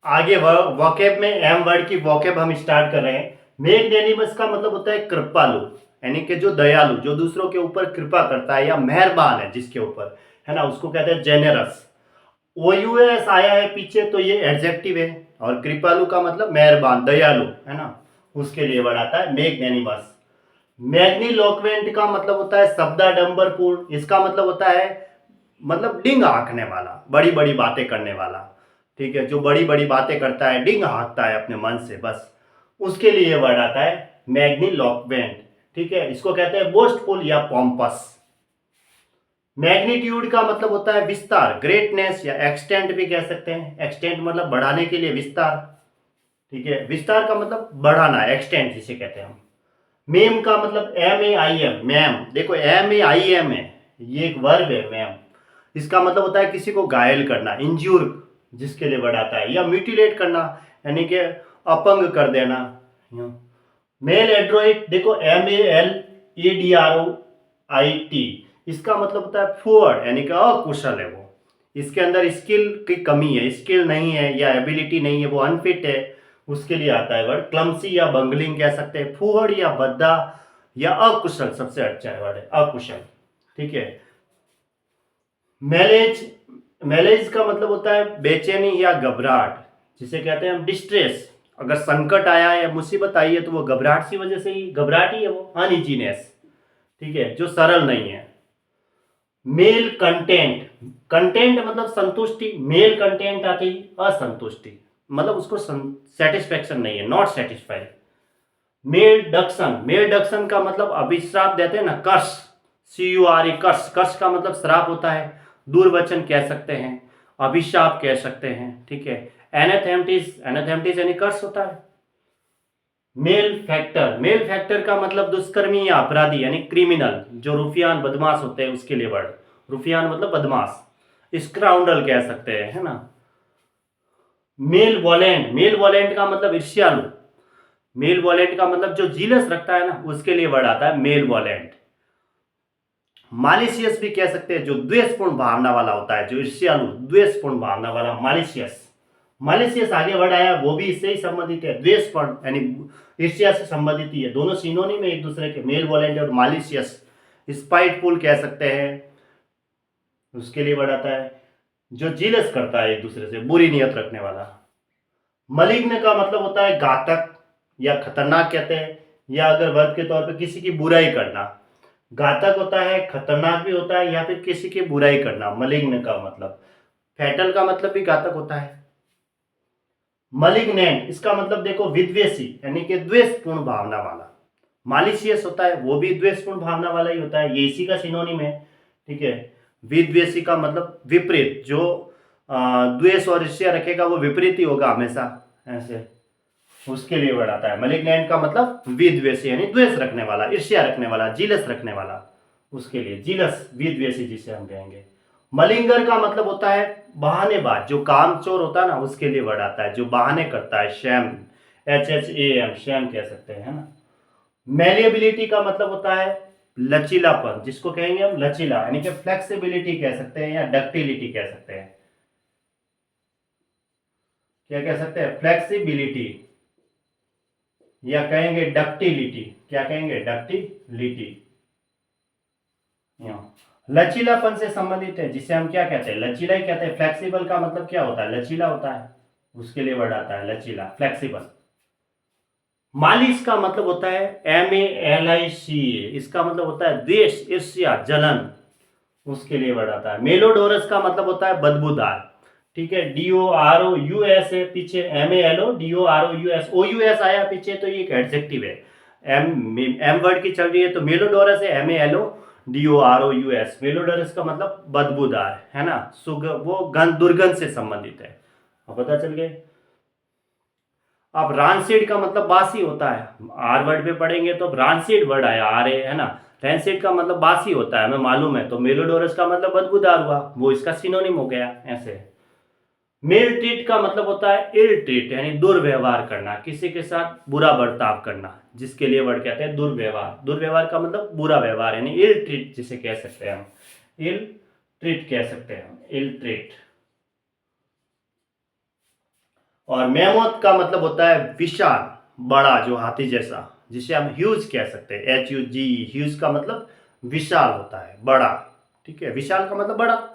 आगे वोकेब में M word की वोकेब हम स्टार्ट कर रहे हैं। मैग्नेनिमस का मतलब होता है कृपालु, यानी कि जो दयालु, जो दूसरों के ऊपर कृपा करता है या मेहरबान है जिसके ऊपर, है ना, उसको कहते हैं जेनेरस। ओयूएस आया है पीछे तो ये एडजेक्टिव है, और कृपालु का मतलब मेहरबान दयालु, है ना, उसके लिए वर्ड आता है मैग्नेनिमस। मैग्नीलोक्वेंट का मतलब होता है शब्दाडंबरपूर्ण, इसका मतलब होता है मतलब डिंग हाँकने वाला, बड़ी बड़ी बातें करने वाला। ठीक है, जो बड़ी बड़ी बातें करता है, डिंग हाँकता है अपने मन से, बस उसके लिए वर्ड आता है मैग्नीलोक्वेंट। ठीक है, इसको कहते हैं बोस्टफुल या पॉम्पस। मैग्नीट्यूड का मतलब होता है विस्तार, ग्रेटनेस, या एक्सटेंट भी कह सकते हैं। एक्सटेंट मतलब बढ़ाने के लिए विस्तार। ठीक है, विस्तार का मतलब बढ़ाना, एक्सटेंट जिसे कहते हैं हम। मेम का मतलब MAIM, मैम, देखो MAIM है, ये एक वर्ब है मैम। इसका मतलब होता है किसी को घायल करना, इंज्यूर जिसके लिए वर्ड आता है, या म्यूटिलेट करना, यानी कि अपंग कर देना। मेल एड्रोइट, देखो MALADROIT, इसका मतलब होता है फॉरवर्ड, यानी कि अकुशल है वो, इसके अंदर स्किल की कमी है, स्किल नहीं है या एबिलिटी नहीं है, वो अनफिट है, उसके लिए आता है वर्ड। क्लमसी या बंगलिंग कह सकते हैं, फूहड़ या भद्दा या अकुशल सबसे अच्छा है वर्ड है अकुशल। ठीक है, मैलेज, मैलेज का मतलब होता है बेचैनी या घबराहट, जिसे कहते हैं हम डिस्ट्रेस। अगर संकट आया है या मुसीबत आई है तो वो घबराहट की वजह से ही, घबराहट ही है वो, अनइजीनेस। ठीक है, जो सरल नहीं है। मेल कंटेंट, कंटेंट मतलब संतुष्टि, मेल कंटेंट आती असंतुष्टि, मतलब उसको सेटिस्फेक्शन नहीं है, नॉट सेटिस्फाइड। मेल डक्शन, मेल डक्शन का मतलब अभिश्राप देते हैं ना, कर्ष, CURE, कर्ष, कर्ष का मतलब श्राप होता है, दुर्वचन कह सकते हैं, अभिशाप कह सकते हैं। ठीक है, एनाथेम्टिस, एनाथेम्टिस यानी कर्ष होता है। मेल फैक्टर, मेल फैक्टर का मतलब दुष्कर्मी या अपराधी, यानी क्रिमिनल, जो रुफियान बदमाश होते हैं उसके लिए वर्ड, रुफियान मतलब बदमाश, स्क्राउंडल कह सकते हैं, है ना। मेल वॉलेंट, मेल वॉलेंट का मतलब ईर्ष्यालु, मेल वॉलेंट का मतलब जो जीलस रखता है ना, उसके लिए वर्ड आता है मेल वॉलेंट। मालिशियस भी कह सकते हैं, जो द्वेषपूर्ण भावना वाला होता है, जो ईर्ष्यालु द्वेषपूर्ण भावना वाला, मालिशियस। मालिशियस आगे वर्ड आया, वो भी इससे ही संबंधित है, द्वेषपूर्ण यानी ईर्ष्या से संबंधित ही है, दोनों सिनोनिम है एक दूसरे के, मेल वॉलेंट और मालिशियस। स्पाइटफुल कह सकते हैं, उसके लिए वर्ड आता है जो जीलस करता है एक दूसरे से, बुरी नियत रखने वाला। मलिग्न का मतलब होता है घातक या खतरनाक कहते हैं, या अगर वर्ब के तौर पे किसी की बुराई करना, घातक होता है, खतरनाक भी होता है, या फिर किसी की बुराई करना, मलिग्न का मतलब। फैटल का मतलब भी घातक होता है। मलिग्नेंट, इसका मतलब देखो विद्वेषी, यानी कि द्वेषपूर्ण भावना वाला। मालिशियस होता है, वो भी द्वेषपूर्ण भावना वाला ही होता है, ये इसी का सिनोनिम है। ठीक है, विद्वेषी का मतलब विपरीत, जो द्वेष और ईर्ष्या रखेगा वो विपरीत ही होगा हमेशा, ऐसे उसके लिए वर्ड आता है। मलिग्नेंट का मतलब विद्वेषी, यानी द्वेष रखने वाला, ईर्ष्या रखने वाला, जीलस रखने वाला, उसके लिए जीलस, विद्वेषी जिसे हम कहेंगे। मलिंगर का मतलब होता है बहानेबाज, जो कामचोर होता है ना, उसके लिए वर्ड आता है जो बहाने करता है, शैम, HHAM, शैम कह सकते हैं, है ना। मेलिएबिलिटी का मतलब होता है लचीलापन, जिसको कहेंगे हम लचीला, यानी कि फ्लेक्सिबिलिटी कह सकते हैं या डक्टिलिटी कह सकते हैं। क्या कह सकते हैं, फ्लेक्सिबिलिटी, या कहेंगे डक्टिलिटी, क्या कहेंगे, डक्टिलिटी। लचीलापन से संबंधित है, जिसे हम क्या कहते हैं, लचीला ही कहते हैं। फ्लेक्सिबल का मतलब क्या होता है, लचीला होता है, उसके लिए वर्ड आता है लचीला, फ्लेक्सिबल। मालिश का मतलब होता है MALICA, इसका मतलब होता है द्वेष, ईर्ष्या, जलन, उसके लिए वर्ड आता है। मेलोडोरस का मतलब होता है बदबूदार। ठीक है, DOROUS है पीछे, MALODOROUS, OUS आया पीछे तो ये एक एडजेक्टिव है। एम वर्ड की चल रही है तो मेलोडोरस है, MALODOROUS। मेलोडोरस का मतलब बदबूदार, है ना, सुग, वो गंध, दुर्गंध से संबंधित है। अब पता चल गए। अब रानसीड का मतलब बासी होता है, आर वर्ड पे पढ़ेंगे तो अब रानसीड वर्ड आया, RA, है ना। रैनसीड का मतलब बासी होता है, हमें मालूम है, तो मेलोडोरस का मतलब बदबूदार हुआ, वो इसका सिनोनिम हो गया ऐसे। मेल ट्रीट का मतलब होता है इल ट्रीट, यानी दुर्व्यवहार करना, किसी के साथ बुरा बर्ताव करना, जिसके लिए वर्ड कहते हैं दुर्व्यवहार। दुर्व्यवहार का मतलब बुरा व्यवहार, यानी इल ट्रीट जिसे कह सकते हैं हम, इल ट्रीट कह सकते हैं, इल ट्रीट। और मैमोथ का मतलब होता है विशाल, बड़ा, जो हाथी जैसा, जिसे हम ह्यूज कह सकते हैं, HUG। ह्यूज का मतलब विशाल होता है, बड़ा। ठीक है, विशाल का मतलब बड़ा।